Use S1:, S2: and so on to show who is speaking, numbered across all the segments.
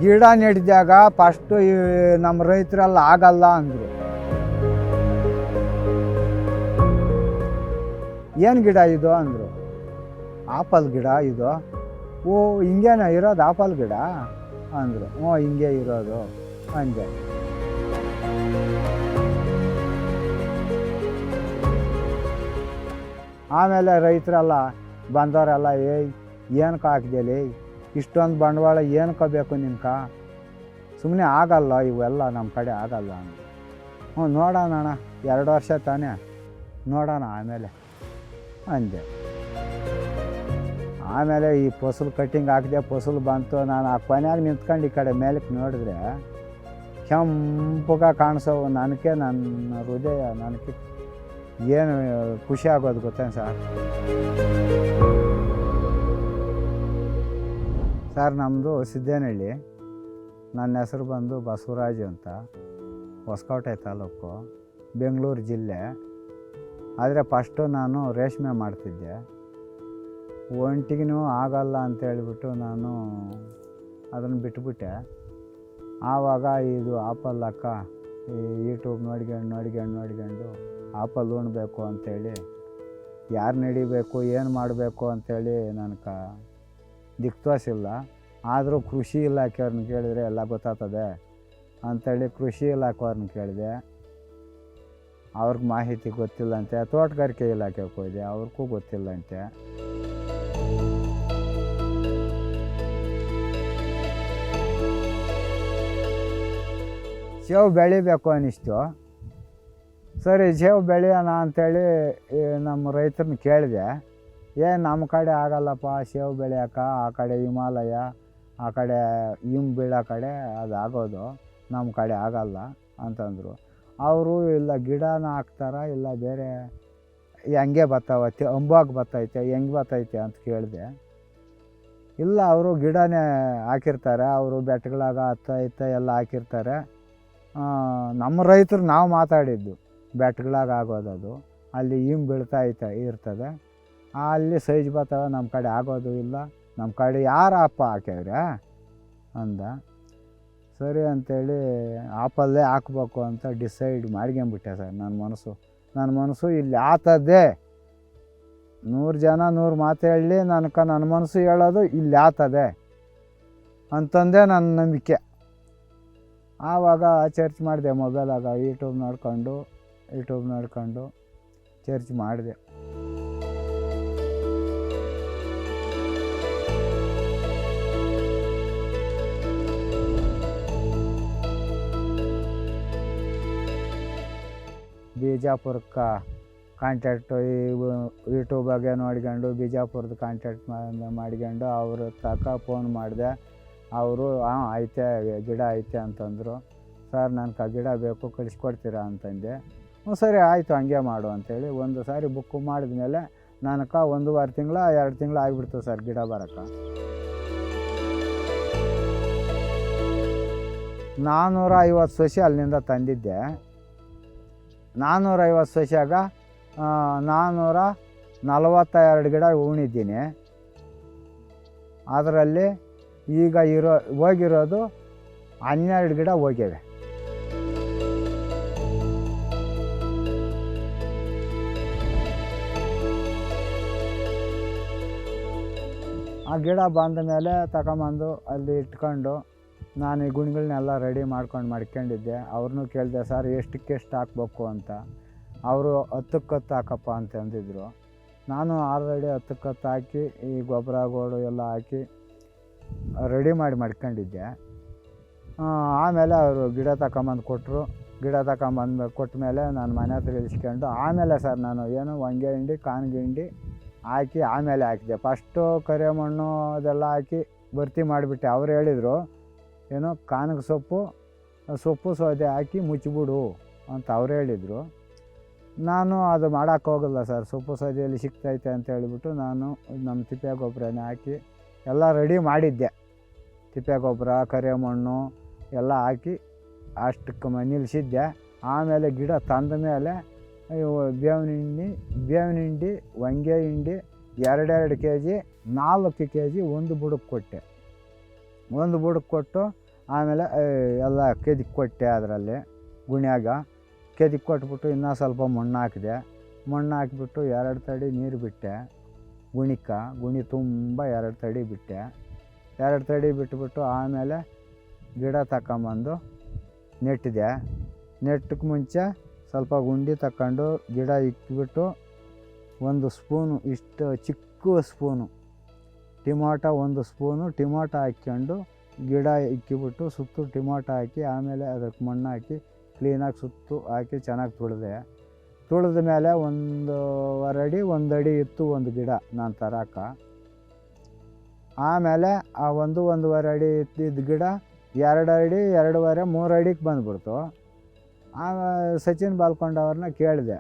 S1: ಗಿಡ ನೆಟ್ಟಿದಾಗ ಫಸ್ಟು ನಮ್ಮ ರೈತರೆಲ್ಲ ಆಗಲ್ಲ ಅಂದರು. ಏನು ಗಿಡ ಇದು ಅಂದರು. ಆಪಲ್ ಗಿಡ ಇದು. ಓ ಹಿಂಗೇನ ಇರೋದು ಆಪಲ್ ಗಿಡ ಅಂದರು. ಹ್ಞೂ ಹಿಂಗೆ ಇರೋದು ಅಂದೆ. ಆಮೇಲೆ ರೈತರೆಲ್ಲ ಬಂದವರೆಲ್ಲ ಏನಕ್ಕೆ ಹಾಕಿದೆಲಿ, ಇಷ್ಟೊಂದು ಬಂಡವಾಳ ಏನಕ್ಕೆ ಬೇಕು ನಿನ್ಕ, ಸುಮ್ಮನೆ ಆಗಲ್ಲ ಇವೆಲ್ಲ ನಮ್ಮ ಕಡೆ ಆಗಲ್ಲ ಅಂದರು. ಹ್ಞೂ ನೋಡೋಣ ಅಣ್ಣ, 2 ವರ್ಷ ತಾನೇ ನೋಡೋಣ ಆಮೇಲೆ ಅಂದೆ. ಆಮೇಲೆ ಈ ಫಸಲು ಕಟ್ಟಿಂಗ್ ಹಾಕಿದೆ, ಫಸಲು ಬಂತು. ನಾನು ಆ ಕೊನೆಯಾಗಿ ನಿಂತ್ಕೊಂಡು ಈ ಕಡೆ ಮೇಲಕ್ಕೆ ನೋಡಿದ್ರೆ ಕೆಂಪುಗ ಕಾಣಿಸೋವು. ನನಗೆ ನನ್ನ ಹೃದಯ ನನಗೆ ಏನು ಖುಷಿ ಆಗೋದು ಗೊತ್ತೇನು ಸರ್. ನಮ್ಮದು ಸಿದ್ದೇನಹಳ್ಳಿ. ನನ್ನ ಹೆಸರು ಬಂದು ಬಸವರಾಜು ಅಂತ, ಹೊಸಕೋಟೆ ತಾಲೂಕು, ಬೆಂಗಳೂರು ಜಿಲ್ಲೆ. ಆದರೆ ಫಸ್ಟು ನಾನು ರೇಷ್ಮೆ ಮಾಡ್ತಿದ್ದೆ. ಒಂಟಿಗೂ ಆಗಲ್ಲ ಅಂತೇಳಿಬಿಟ್ಟು ನಾನು ಅದನ್ನು ಬಿಟ್ಬಿಟ್ಟೆ. ಆವಾಗ ಇದು ಆಪಲ್ ಅಕ್ಕ ಈ ಯೂಟ್ಯೂಬ್ ನೋಡ್ಕೊಂಡು ಆಪಲ್ ಉಣ್ಬೇಕು ಅಂಥೇಳಿ, ಯಾರು ನಡಿಬೇಕು ಏನು ಮಾಡಬೇಕು ಅಂಥೇಳಿ ನನಗೆ ದಿಕ್ತೋಸಿಲ್ಲ. ಆದರೂ ಕೃಷಿ ಇಲಾಖೆಯವ್ರನ್ನ ಕೇಳಿದರೆ ಎಲ್ಲ ಗೊತ್ತಾಗ್ತದೆ ಅಂಥೇಳಿ ಕೃಷಿ ಇಲಾಖೆಯವ್ರನ್ನ ಕೇಳಿದೆ. ಅವ್ರಿಗೆ ಮಾಹಿತಿ ಗೊತ್ತಿಲ್ಲಂತೆ. ತೋಟಗಾರಿಕೆ ಇಲಾಖೆಗೆ ಹೋಗಿದೆ, ಅವ್ರಿಗೂ ಗೊತ್ತಿಲ್ಲಂತೆ. ಸೇವು ಬೆಳಿಬೇಕು ಅನ್ನಿಸ್ತು. ಸರಿ ಸೇವು ಬೆಳೆಯೋಣ ಅಂಥೇಳಿ ನಮ್ಮ ರೈತರನ್ನ ಕೇಳಿದೆ. ನಮ್ಮ ಕಡೆ ಆಗಲ್ಲಪ್ಪ ಸೇವು ಬೆಳೆಯೋಕೆ, ಆ ಕಡೆ ಹಿಮಾಲಯ, ಆ ಕಡೆ ಬೀಳೋ ಕಡೆ ಅದು ಆಗೋದು, ನಮ್ಮ ಕಡೆ ಆಗಲ್ಲ ಅಂತಂದರು. ಅವರು ಇಲ್ಲ ಗಿಡನ ಹಾಕ್ತಾರ ಇಲ್ಲ ಬೇರೆ ಹೆಂಗೆ ಬರ್ತಾವತ್ತೆ, ಅಂಬಾಗಿ ಬರ್ತೈತೆ, ಹೆಂಗೆ ಬರ್ತೈತೆ ಅಂತ ಕೇಳಿದೆ. ಇಲ್ಲ ಅವರು ಗಿಡನೇ ಹಾಕಿರ್ತಾರೆ, ಅವರು ಬೆಟ್ಟಗಳಾಗ ಹತ್ತ ಎಲ್ಲ ಹಾಕಿರ್ತಾರೆ. ನಮ್ಮ ರೈತರು ನಾವು ಮಾತಾಡಿದ್ದು ಬೆಟ್ಟಗಳಾಗ ಆಗೋದದು, ಅಲ್ಲಿ ಬೀಳ್ತಾ ಇರ್ತದೆ, ಅಲ್ಲಿ ಸೈಜ್ ಬರ್ತಾವೆ, ನಮ್ಮ ಕಡೆ ಆಗೋದು ಇಲ್ಲ, ನಮ್ಮ ಕಡೆ ಯಾರಪ್ಪ ಹಾಕ್ಯವ್ರೆ ಅಂದ. ಸರಿ ಅಂಥೇಳಿ ಆಪಲ್ಲೇ ಹಾಕ್ಬೇಕು ಅಂತ ಡಿಸೈಡ್ ಮಾಡ್ಕೊಂಬಿಟ್ಟೆ ಸರ್. ನನ್ನ ಮನಸ್ಸು ಇಲ್ಲಿ ಆತದೆ. 100 ಜನ 100 ಮಾತು ಹೇಳಲಿ, ನನ್ನ ಮನಸ್ಸು ಹೇಳೋದು ಇಲ್ಲಿ ಆಗ್ತದೆ ಅಂತಂದೇ ನನ್ನ ನಂಬಿಕೆ. ಆವಾಗ ಚರ್ಚ್ ಮಾಡಿದೆ ಮೊಬೈಲಾಗ, ಯೂಟ್ಯೂಬ್ ನೋಡ್ಕೊಂಡು ಚರ್ಚ್ ಮಾಡಿದೆ. ಬಿಜಾಪುರಕ್ಕೆ ಕಾಂಟ್ಯಾಕ್ಟು ಯೂಟ್ಯೂಬಾಗೆ ನೋಡ್ಕೊಂಡು ಬಿಜಾಪುರದ ಕಾಂಟ್ಯಾಕ್ಟ್ ಮಾಡ್ಕೊಂಡು ಅವ್ರ ತನಕ ಫೋನ್ ಮಾಡಿದೆ. ಅವರು ಐತೆ ಗಿಡ ಐತೆ ಅಂತಂದರು. ಸರ್ ನನಗೆ ಗಿಡ ಬೇಕು, ಕಳಿಸ್ಕೊಡ್ತೀರಾ ಅಂತಂದೆ. ಹ್ಞೂ ಸರಿ ಆಯಿತು ಹಂಗೆ ಮಾಡು ಅಂಥೇಳಿ ಒಂದು ಸಾರಿ ಬುಕ್ಕು ಮಾಡಿದ್ಮೇಲೆ ನನಗೆ 1.5 ತಿಂಗಳು 2 ತಿಂಗಳು ಆಗಿಬಿಡ್ತು ಸರ್ ಗಿಡ ಬರೋಕ್ಕೆ. 450 ಸಸಿ ಅಲ್ಲಿಂದ ತಂದಿದ್ದೆ. 450 ಸಸಿಯಾಗ 442 ಗಿಡ ಉಣಿದ್ದೀನಿ. ಅದರಲ್ಲಿ ಈಗ ಹೋಗಿರೋದು 12 ಗಿಡ ಹೋಗಿವೆ. ಆ ಗಿಡ ಬಂದ ಮೇಲೆ ತಗೊಂಬಂದು ಅಲ್ಲಿ ಇಟ್ಕೊಂಡು ನಾನು ಈ ಗುಣಿಗಳನ್ನೆಲ್ಲ ರೆಡಿ ಮಾಡ್ಕೊಂಡಿದ್ದೆ. ಅವ್ರನ್ನೂ ಕೇಳಿದೆ, ಸರ್ ಎಷ್ಟಕ್ಕೆಷ್ಟು ಹಾಕ್ಬೇಕು ಅಂತ. ಅವರು 10 ಹಾಕಪ್ಪ ಅಂತ ಅಂದಿದ್ರು. ನಾನು ಆಲ್ರೆಡಿ 10 ಹಾಕಿ ಈ ಗೊಬ್ಬರ ಗೋಡು ಎಲ್ಲ ಹಾಕಿ ರೆಡಿ ಮಾಡ್ಕೊಂಡಿದ್ದೆ. ಆಮೇಲೆ ಅವರು ಗಿಡ ತಗೊಂಬಂದು ಕೊಟ್ಟರು. ಗಿಡ ಕೊಟ್ಟ ಮೇಲೆ ನಾನು ಮನೆ ಹತ್ರ ಇಳಿಸ್ಕೊಂಡು ಆಮೇಲೆ ಸರ್ ನಾನು ಹೊಂಗೆ ಹಿಂಡಿ ಕಾನ್ಗೆ ಹಿಂಡಿ ಹಾಕಿ ಆಮೇಲೆ ಹಾಕಿದೆ. ಫಸ್ಟು ಕರೆ ಮಣ್ಣು ಅದೆಲ್ಲ ಹಾಕಿ ಭರ್ತಿ ಮಾಡಿಬಿಟ್ಟೆ. ಅವ್ರು ಹೇಳಿದರು ಕಾನಗ ಸೊಪ್ಪು ಸೌದೆ ಹಾಕಿ ಮುಚ್ಚಿಬಿಡು ಅಂತ ಅವ್ರು ಹೇಳಿದರು. ನಾನು ಅದು ಮಾಡೋಕ್ಕೆ ಹೋಗಲ್ಲ ಸರ್, ಸೊಪ್ಪು ಸೌದೆಯಲ್ಲಿ ಸಿಗ್ತೈತೆ ಅಂತ ಹೇಳಿಬಿಟ್ಟು ನಾನು ನಮ್ಮ ತಿಪ್ಪೆ ಗೊಬ್ಬರನೇ ಹಾಕಿ ಎಲ್ಲ ರೆಡಿ ಮಾಡಿದ್ದೆ. ತಿಪ್ಪೆ ಗೊಬ್ಬರ ಕರೆ ಮಣ್ಣು ಎಲ್ಲ ಹಾಕಿ ಅಷ್ಟಕ್ಕೆ ನಿಲ್ಲಿಸಿದ್ದೆ. ಆಮೇಲೆ ಗಿಡ ತಂದ ಮೇಲೆ ಬೇವಿನ ಹಿಂಡಿ ಹೊಂಗೆ ಹಿಂಡಿ 2 kg 4 kg ಒಂದು ಬುಡಕ್ಕೆ ಕೊಟ್ಟೆ. ಒಂದು ಬುಡಕ್ಕೆ ಕೊಟ್ಟು ಆಮೇಲೆ ಎಲ್ಲ ಕೆದಿಕ್ ಕೊಟ್ಟೆ ಅದರಲ್ಲಿ ಗುಣ್ಯಾಗ ಕೆದಿಕ್ ಕೊಟ್ಬಿಟ್ಟು ಇನ್ನೂ ಸ್ವಲ್ಪ ಮಣ್ಣು ಹಾಕಿದೆ. ಮಣ್ಣು ಹಾಕಿಬಿಟ್ಟು 2 ತಡಿ ನೀರು ಬಿಟ್ಟೆ. ಗುಣಿ ತುಂಬ 2 ತಡಿ ಬಿಟ್ಟೆ. 2 ತಡಿ ಬಿಟ್ಬಿಟ್ಟು ಆಮೇಲೆ ಗಿಡ ತಗೊಂಬಂದು ನೆಟ್ಟಿದೆ. ನೆಟ್ಟಕ್ಕೆ ಮುಂಚೆ ಸ್ವಲ್ಪ ಗುಂಡಿ ತಗೊಂಡು ಗಿಡ ಇಕ್ಕಿಬಿಟ್ಟು 1 ಸ್ಪೂನು, ಇಷ್ಟು ಚಿಕ್ಕ ಸ್ಪೂನು ಟೊಮಾಟೊ, 1 ಸ್ಪೂನು ಟೊಮಾಟೊ ಹಾಕ್ಕೊಂಡು ಗಿಡ ಇಕ್ಕಿಬಿಟ್ಟು ಸುತ್ತು ಟೊಮಾಟೊ ಹಾಕಿ ಆಮೇಲೆ ಅದಕ್ಕೆ ಮಣ್ಣು ಹಾಕಿ ಕ್ಲೀನಾಗಿ ಸುತ್ತು ಹಾಕಿ ಚೆನ್ನಾಗಿ ತುಳಿದ ಮೇಲೆ 1.5 ಅಡಿ 1 ಅಡಿ ಇತ್ತು ಒಂದು ಗಿಡ ನಾನು ತರಕ. ಆಮೇಲೆ ಆ 1.5 ಅಡಿ ಇದ್ದಿದ್ದ ಗಿಡ 2 ಅಡಿ 2.5 3 ಅಡಿಗೆ ಬಂದುಬಿಡ್ತು. ಸಚಿನ್ ಬಾಲ್ಕೊಂಡವ್ರನ್ನ ಕೇಳಿದೆ,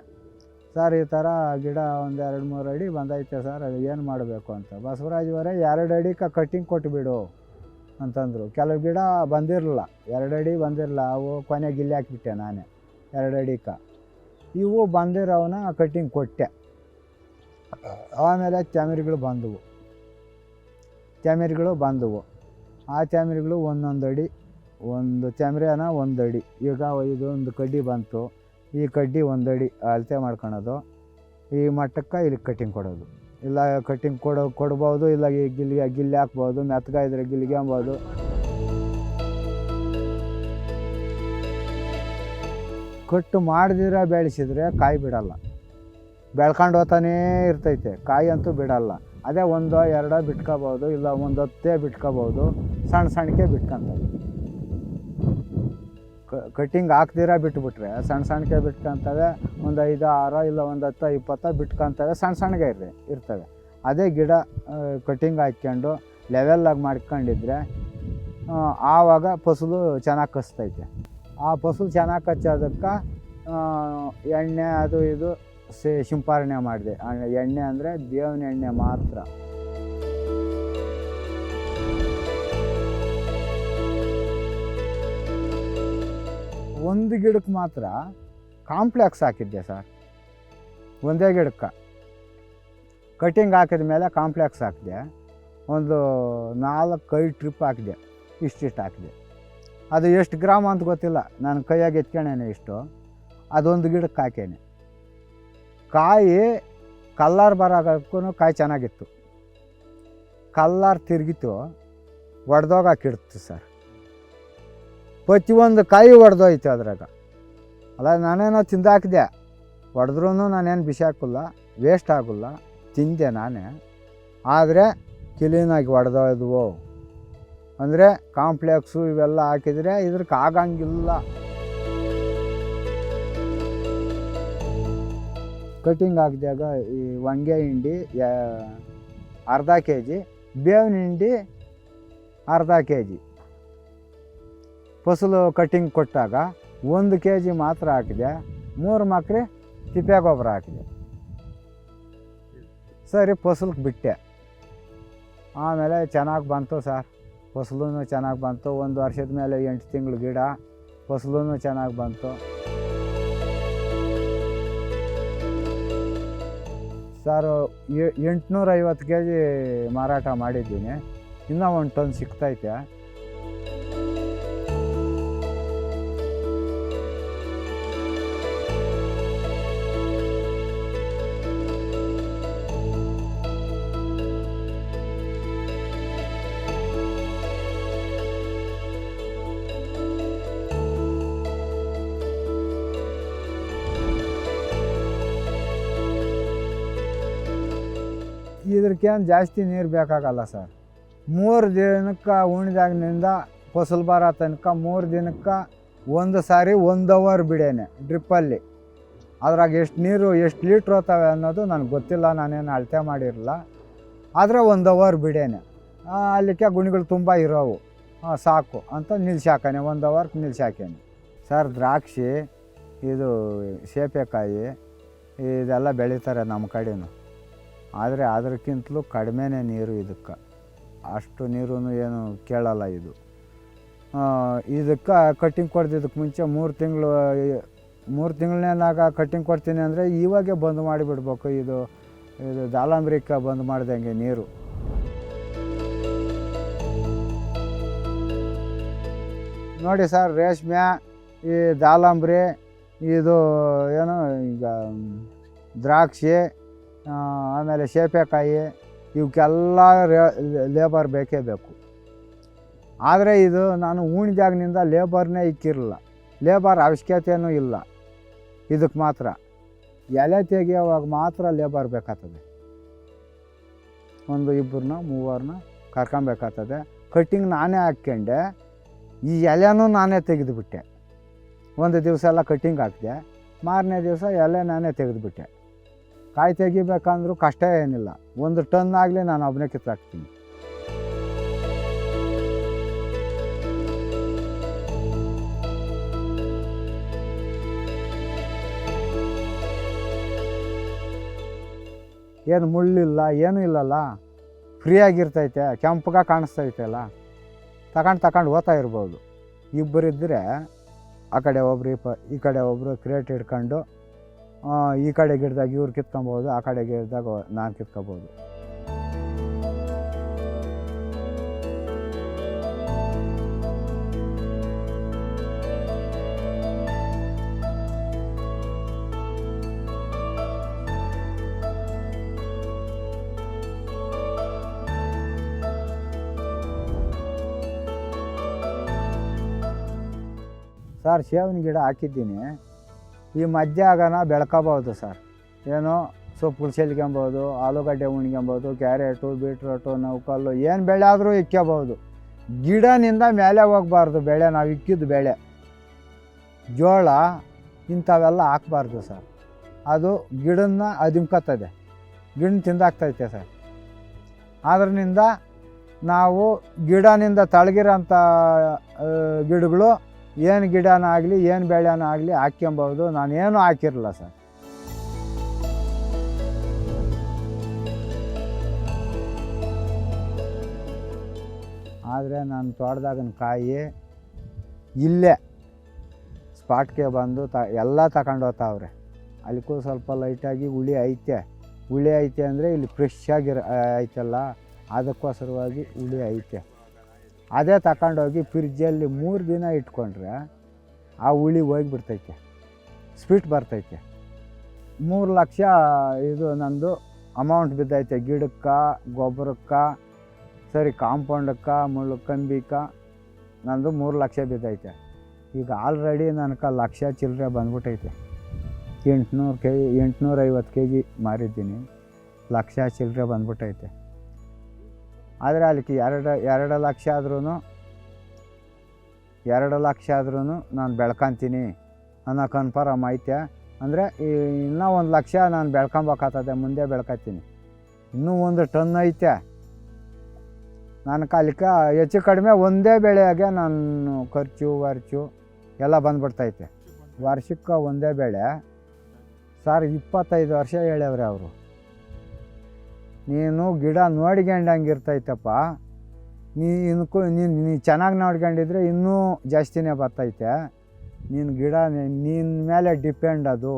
S1: ಸರ್ ಈ ಥರ ಗಿಡ 1 2 3 ಅಡಿ ಬಂದೈತೆ ಸರ್, ಅದು ಏನು ಮಾಡಬೇಕು ಅಂತ. ಬಸವರಾಜ್ ಅವರೇ 2 ಅಡಿಗೆ ಕಟ್ಟಿಂಗ್ ಕೊಟ್ಟುಬಿಡು ಅಂತಂದರು. ಕೆಲವು ಗಿಡ ಬಂದಿರಲಿಲ್ಲ, 2 ಅಡಿ ಬಂದಿರಲಿಲ್ಲ, ಅವು ಕೊನೆಗೆ ಇಲ್ಲಿ ಹಾಕಿಬಿಟ್ಟೆ ನಾನೇ 2 ಅಡಿಗೆ. ಇವು ಬಂದಿರೋವನ್ನ ಕಟ್ಟಿಂಗ್ ಕೊಟ್ಟೆ. ಆಮೇಲೆ ತ್ಯಾಮಿರಿಗಳು ಬಂದವು. ಆ ತ್ಯಾಮಿರಿಗಳು 1 ಅಡಿ, ಒಂದು ತ್ಯಾಮ್ರಿನ 1 ಅಡಿ. ಈಗ ಇದೊಂದು ಕಡ್ಡಿ ಬಂತು, ಈ ಕಡ್ಡಿ 1 ಅಡಿ ಅಳತೆ ಮಾಡ್ಕೊಳೋದು, ಈ ಮಟ್ಟಕ್ಕೆ ಇಲ್ಲಿ ಕಟ್ಟಿಂಗ್ ಕೊಡೋದು. ಇಲ್ಲ ಕಟ್ಟಿಂಗ್ ಕೊಡ್ಬೋದು, ಇಲ್ಲ ಗಿಲ್ಲಿ ಹಾಕ್ಬೋದು, ಮೆತ್ತಗ ಇದ್ರೆ ಗಿಲ್ಲಿಗೆ ಅಂಬೋದು. ಕಟ್ಟು ಮಾಡದಿರ ಬೆಳೆಸಿದ್ರೆ ಕಾಯಿ ಬಿಡಲ್ಲ, ಬೆಳ್ಕೊಂಡು ಹೋಗ್ತಾನೇ ಇರ್ತೈತೆ, ಕಾಯಿ ಅಂತೂ ಬಿಡಲ್ಲ. ಅದೇ 1 2 ಬಿಟ್ಕೋಬೋದು, ಇಲ್ಲ 1 10 ಬಿಟ್ಕೋಬೋದು, ಸಣ್ಣಕ್ಕೆ ಬಿಟ್ಕೊಂತವೆ. ಕಟ್ಟಿಂಗ್ ಹಾಕ್ದಿರ ಬಿಟ್ಬಿಟ್ರೆ ಸಣ್ಣಕ್ಕೆ ಬಿಟ್ಕೊತವೆ. 1 5 6 ಇಲ್ಲ 1 10 20 ಬಿಟ್ಕೊತವೆ, ಸಣ್ಣಗೆ ಇರ್ತವೆ. ಅದೇ ಗಿಡ ಕಟ್ಟಿಂಗ್ ಹಾಕ್ಕೊಂಡು ಲೆವೆಲ್ಲಾಗಿ ಮಾಡ್ಕೊಂಡಿದ್ರೆ ಆವಾಗ ಫಸಲು ಚೆನ್ನಾಗಿ ಕಸ್ತೈತೆ. ಆ ಫಸಲು ಚೆನ್ನಾಗಿ ಕಚ್ಚೋದಕ್ಕೆ ಎಣ್ಣೆ ಅದು ಇದು ಸಿಂಪರಣೆ ಮಾಡಿದೆ. ಎಣ್ಣೆ ಅಂದರೆ ಬೇವಿನ ಎಣ್ಣೆ ಮಾತ್ರ. ಒಂದು ಗಿಡಕ್ಕೆ ಮಾತ್ರ ಕಾಂಪ್ಲೆಕ್ಸ್ ಹಾಕಿದ್ದೆ ಸರ್. ಒಂದೇ ಗಿಡಕ್ಕೆ ಕಟ್ಟಿಂಗ್ ಹಾಕಿದ ಮೇಲೆ ಕಾಂಪ್ಲೆಕ್ಸ್ ಹಾಕಿದೆ. ಒಂದು 4-5 ಟ್ರಿಪ್ ಹಾಕಿದೆ, ಇಷ್ಟಿಷ್ಟು ಹಾಕಿದೆ. ಅದು ಎಷ್ಟು ಗ್ರಾಮ್ ಅಂತ ಗೊತ್ತಿಲ್ಲ, ನಾನು ಕೈಯಾಗಿ ಎತ್ಕೊಂಡೇನೆ ಇಷ್ಟು. ಅದೊಂದು ಗಿಡಕ್ಕೆ ಹಾಕೇನೆ. ಕಾಯಿ ಕಲ್ಲರ್ ಬರೋಕ್ಕೂ ಕಾಯಿ ಚೆನ್ನಾಗಿತ್ತು. ಕಲ್ಲರ್ ತಿರುಗಿತು, ಒಡೆದೋಗಾಕಿಡ್ತು ಸರ್. ಪ್ರತಿಯೊಂದು ಕಾಯಿ ಒಡೆದೋಯ್ತು ಅದ್ರಾಗ. ಅಲ್ಲ ನಾನೇನೋ ತಿಂದಾಕಿದೆ, ಹೊಡೆದ್ರೂ ನಾನೇನು ಬಿಸಿ ಹಾಕಿಲ್ಲ, ವೇಸ್ಟ್ ಆಗೋಲ್ಲ, ತಿಂದೆ ನಾನೇ. ಆದರೆ ಕ್ಲೀನಾಗಿ ಒಡೆದೋದ್ವು. ಅಂದರೆ ಕಾಂಪ್ಲೆಕ್ಸು ಇವೆಲ್ಲ ಹಾಕಿದರೆ ಇದ್ರಕ್ಕೆ ಆಗಂಗಿಲ್ಲ. ಕಟ್ಟಿಂಗ್ ಹಾಕಿದಾಗ ಈ ವಂಗೆ ಹಿಂಡಿ ಅರ್ಧ kg, ಬೇವಿನ ಹಿಂಡಿ ಅರ್ಧ kg. ಫಸಲು ಕಟ್ಟಿಂಗ್ ಕೊಟ್ಟಾಗ 1 kg ಮಾತ್ರ ಹಾಕಿದೆ. 3 ಮಕ್ರೆ ತಿಪ್ಪೆ ಗೊಬ್ಬರ ಹಾಕಿದೆ. ಸರಿ ಫಸಲಿಗೆ ಬಿಟ್ಟೆ. ಆಮೇಲೆ ಚೆನ್ನಾಗಿ ಬಂತು ಸರ್, ಫಸಲೂ ಚೆನ್ನಾಗಿ ಬಂತು. 1 ವರ್ಷದ ಮೇಲೆ 8 ತಿಂಗಳು ಗಿಡ, ಫಸಲೂ ಚೆನ್ನಾಗಿ ಬಂತು ಸರ್. 850 kg ಮಾರಾಟ ಮಾಡಿದ್ದೀನಿ, ಇನ್ನೂ 1 ಟನ್ ಸಿಗ್ತೈತೆ. ಇದಕ್ಕೇನು ಜಾಸ್ತಿ ನೀರು ಬೇಕಾಗಲ್ಲ ಸರ್. 3 ದಿನಕ್ಕೆ ಉಣಿದಾಗಿನಿಂದ ಫಸಲು ಬರೋ ತನಕ 3 ದಿನಕ್ಕೆ 1 ಸಾರಿ 1 ಅವರ್ ಬಿಡೇನೆ ಡ್ರಿಪ್ಪಲ್ಲಿ. ಅದ್ರಾಗ ಎಷ್ಟು ನೀರು ಎಷ್ಟು ಲೀಟ್ರ್ ಹೋಗ್ತವೆ ಅನ್ನೋದು ನನಗೆ ಗೊತ್ತಿಲ್ಲ, ನಾನೇನು ಅಳತೆ ಮಾಡಿರಲಿಲ್ಲ. ಆದರೆ 1 ಅವರ್ ಬಿಡೇನೆ. ಅಲ್ಲಿಗೆ ಗುಣಿಗಳು ತುಂಬ ಇರೋವು, ಸಾಕು ಅಂತ ನಿಲ್ಸಾಕೇನೆ, 1 ಅವರ್ಗೆ ನಿಲ್ಸಾಕೇನೆ ಸರ್. ದ್ರಾಕ್ಷಿ, ಇದು ಸೇಪೆಕಾಯಿ ಇದೆಲ್ಲ ಬೆಳೀತಾರೆ ನಮ್ಮ ಕಡೆನೂ. ಆದರೆ ಅದಕ್ಕಿಂತಲೂ ಕಡಿಮೆನೇ ನೀರು ಇದಕ್ಕೆ, ಅಷ್ಟು ನೀರು ಏನು ಕೇಳಲ್ಲ ಇದು. ಇದಕ್ಕೆ ಕಟ್ಟಿಂಗ್ ಕೊಡ್ದಿದ್ದಕ್ಕೆ ಮುಂಚೆ 3 ತಿಂಗಳನ್ನೆಲ್ಲಾಗ ಕಟ್ಟಿಂಗ್ ಕೊಡ್ತೀನಿ ಅಂದರೆ ಇವಾಗೆ ಬಂದ್ ಮಾಡಿಬಿಡ್ಬೇಕು. ಇದು ದಾಳಂಬ್ರಿಕ ಬಂದ್ ಮಾಡ್ದಂಗೆ ನೀರು. ನೋಡಿ ಸರ್, ರೇಷ್ಮೆ, ಈ ದಾಳಂಬ್ರಿ, ಇದು ಏನು ಈಗ ದ್ರಾಕ್ಷಿ, ಆಮೇಲೆ ಸೀಬೆಕಾಯಿ, ಇವಕ್ಕೆಲ್ಲ ಲೇಬರ್ ಬೇಕೇ ಬೇಕು. ಆದರೆ ಇದು ನಾನು ಉಣ್ಜಾಗಿನಿಂದ ಲೇಬರ್ನೇ ಇಕ್ಕಿರಲಿಲ್ಲ, ಲೇಬರ್ ಅವಶ್ಯಕತೆಯೂ ಇಲ್ಲ. ಇದಕ್ಕೆ ಮಾತ್ರ ಎಲೆ ತೆಗೆಯುವಾಗ ಮಾತ್ರ ಲೇಬರ್ ಬೇಕಾಗ್ತದೆ. ಒಂದು ಇಬ್ಬರನ್ನ ಮೂವರನ್ನ ಕರ್ಕೊಬೇಕಾಗ್ತದೆ. ಕಟ್ಟಿಂಗ್ ನಾನೇ ಹಾಕ್ಕೊಂಡೆ, ಈ ಎಲೆನೂ ನಾನೇ ತೆಗೆದುಬಿಟ್ಟೆ. ಒಂದು ದಿವಸ ಎಲ್ಲ ಕಟ್ಟಿಂಗ್ ಹಾಕಿದೆ, ಮಾರನೇ ದಿವಸ ಎಲೆ ನಾನೇ ತೆಗೆದುಬಿಟ್ಟೆ. ಕಾಯಿ ತೆಗಿಬೇಕಂದ್ರೂ ಕಷ್ಟ ಏನಿಲ್ಲ, 1 ಟನ್ ಆಗಲಿ ನಾನು ಒಬ್ಬನೇ ಕಿತ್ತಾಕ್ತೀನಿ. ಏನು ಮುಳ್ಳಿಲ್ಲ, ಏನೂ ಇಲ್ಲಲ್ಲ, ಫ್ರೀಯಾಗಿರ್ತೈತೆ, ಕೆಂಪಗೆ ಕಾಣಿಸ್ತೈತೆಲ್ಲ, ತಗೊಂಡು ಹೋಗ್ತಾ ಇರ್ಬೋದು. ಇಬ್ಬರಿದ್ದರೆ ಆ ಕಡೆ ಒಬ್ರು ಈ ಕಡೆ ಒಬ್ಬರು ಕ್ರೇಟ್ ಹಿಡ್ಕೊಂಡು ಈ ಕಡೆ ಗಿಡದಾಗ ಇವ್ರು ಕಿತ್ಕೊಬೋದು, ಆ ಕಡೆ ಗಿಡದಾಗ ನಾನು ಕಿತ್ಕೊಬೋದು. ಸರ್, ಸೇವಿನ ಗಿಡ ಹಾಕಿದ್ದೀನಿ. ಈ ಮಧ್ಯಾಹ್ನ ಬೆಳ್ಕೊಬೋದು ಸರ್. ಏನೋ ಸೊಪ್ಪು ಚೆಲ್ಕೊಬೋದು, ಆಲೂಗಡ್ಡೆ ಉಣ್ಕೊಬೋದು, ಕ್ಯಾರೆಟು, ಬೀಟ್ರೋಟು, ನೌಕಲ್ಲು, ಏನು ಬೆಳೆ ಆದರೂ ಇಕ್ಕೋಬೋದು. ಗಿಡನಿಂದ ಮೇಲೆ ಹೋಗಬಾರ್ದು ಬೆಳೆ. ನಾವು ಇಕ್ಕಿದ್ದು ಬೆಳೆ ಜೋಳ ಇಂಥವೆಲ್ಲ ಹಾಕ್ಬಾರ್ದು ಸರ್. ಅದು ಗಿಡನ್ನ ಅದಿಮ್ಕತ್ತದೆ, ಗಿಡ ತಿಂದಾಗ್ತೈತೆ ಸರ್. ಅದರಿಂದ ನಾವು ಗಿಡನಿಂದ ತಳಗಿರೋಂಥ ಗಿಡಗಳು, ಏನು ಗಿಡನಾಗಲಿ ಏನು ಬೆಳೆನಾಗಲಿ ಹಾಕ್ಕೊಬೋದು. ನಾನೇನು ಹಾಕಿರಲಿಲ್ಲ ಸರ್. ಆದರೆ ನನ್ನ ತೋಟದಾಗಿನ ಕಾಯಿ ಇಲ್ಲೇ ಸ್ಪಾಟ್ಗೆ ಬಂದು ಎಲ್ಲ ತಗೊಂಡು ಹೋಗ್ತಾವ್ರೆ. ಅಲ್ಲಿಗೂ ಸ್ವಲ್ಪ ಲೈಟಾಗಿ ಹುಳಿ ಐತೆ ಅಂದರೆ ಇಲ್ಲಿ ಫ್ರೆಶ್ ಐತಲ್ಲ, ಅದಕ್ಕೋಸ್ಕರವಾಗಿ ಹುಳಿ ಐತೆ. ಅದೇ ತಗೊಂಡೋಗಿ ಫ್ರಿಜ್ಜಲ್ಲಿ 3 ದಿನ ಇಟ್ಕೊಂಡ್ರೆ ಆ ಹುಳಿ ಹೋಗಿಬಿಡ್ತೈತೆ, ಸ್ವೀಟ್ ಬರ್ತೈತೆ. 3 ಲಕ್ಷ ಇದು ನಂದು ಅಮೌಂಟ್ ಬಿದ್ದೈತೆ. ಗಿಡಕ್ಕೆ, ಗೊಬ್ಬರಕ್ಕೆ, ಸರಿ ಕಾಂಪೌಂಡಕ್ಕೆ, ಮುಳ್ಳು ಕಂಬಿಕ್ಕೆ ನಂದು 3 ಲಕ್ಷ ಬಿದ್ದೈತೆ. ಈಗ ಆಲ್ರೆಡಿ ನನಗೆ ಲಕ್ಷ ಚಿಲ್ಲರೆ ಬಂದ್ಬಿಟ್ಟೈತೆ. 850 kg ಮಾರಿದ್ದೀನಿ, ಲಕ್ಷ ಚಿಲ್ಲರೆ ಬಂದ್ಬಿಟ್ಟೈತೆ. ಆದರೆ ಅಲ್ಲಿಗೆ 2 ಲಕ್ಷ ಆದ್ರೂ ನಾನು ಬೆಳ್ಕೊತೀನಿ ಅನ್ನೋ ಕನ್ಫರ್ಮ್ ಐತೆ. ಅಂದರೆ ಇನ್ನೂ 1 ಲಕ್ಷ ನಾನು ಬೆಳ್ಕೊಬೇಕಾಗ್ತದೆ, ಮುಂದೆ ಬೆಳ್ಕೊತೀನಿ. ಇನ್ನೂ 1 ಟನ್ ಐತೆ. ನನಗೆ ಅಲ್ಲಿಗೆ ಹೆಚ್ಚು ಕಡಿಮೆ ಒಂದೇ ಬೆಳೆಯಾಗೆ ನಾನು ಖರ್ಚು ಎಲ್ಲ ಬಂದ್ಬಿಡ್ತೈತೆ. ವರ್ಷಕ್ಕೆ ಒಂದೇ ಬೆಳೆ ಸರ್. 25 ವರ್ಷ ಹೇಳ್ಯವ್ರೆ ಅವರು. ನೀನು ಗಿಡ ನೋಡ್ಕೊಂಡಂಗಿರ್ತೈತಪ್ಪ, ನೀನು ಚೆನ್ನಾಗಿ ನೋಡ್ಕೊಂಡಿದ್ರೆ ಇನ್ನೂ ಜಾಸ್ತಿನೇ ಬರ್ತೈತೆ. ನೀನು ಗಿಡ ನಿನ್ನ ಮೇಲೆ ಡಿಪೆಂಡ್. ಅದು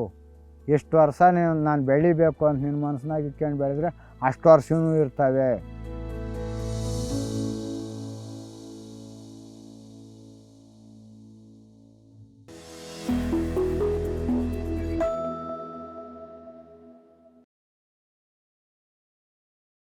S1: ಎಷ್ಟು ವರ್ಷ ನಾನು ಬೆಳಿಬೇಕು ಅಂತ ನಿನ್ನ ಮನಸ್ಸಿನಾಗ ಇಟ್ಕೊಂಡು ಬೆಳೆದ್ರೆ ಅಷ್ಟು ವರ್ಷವೂ ಇರ್ತವೆ.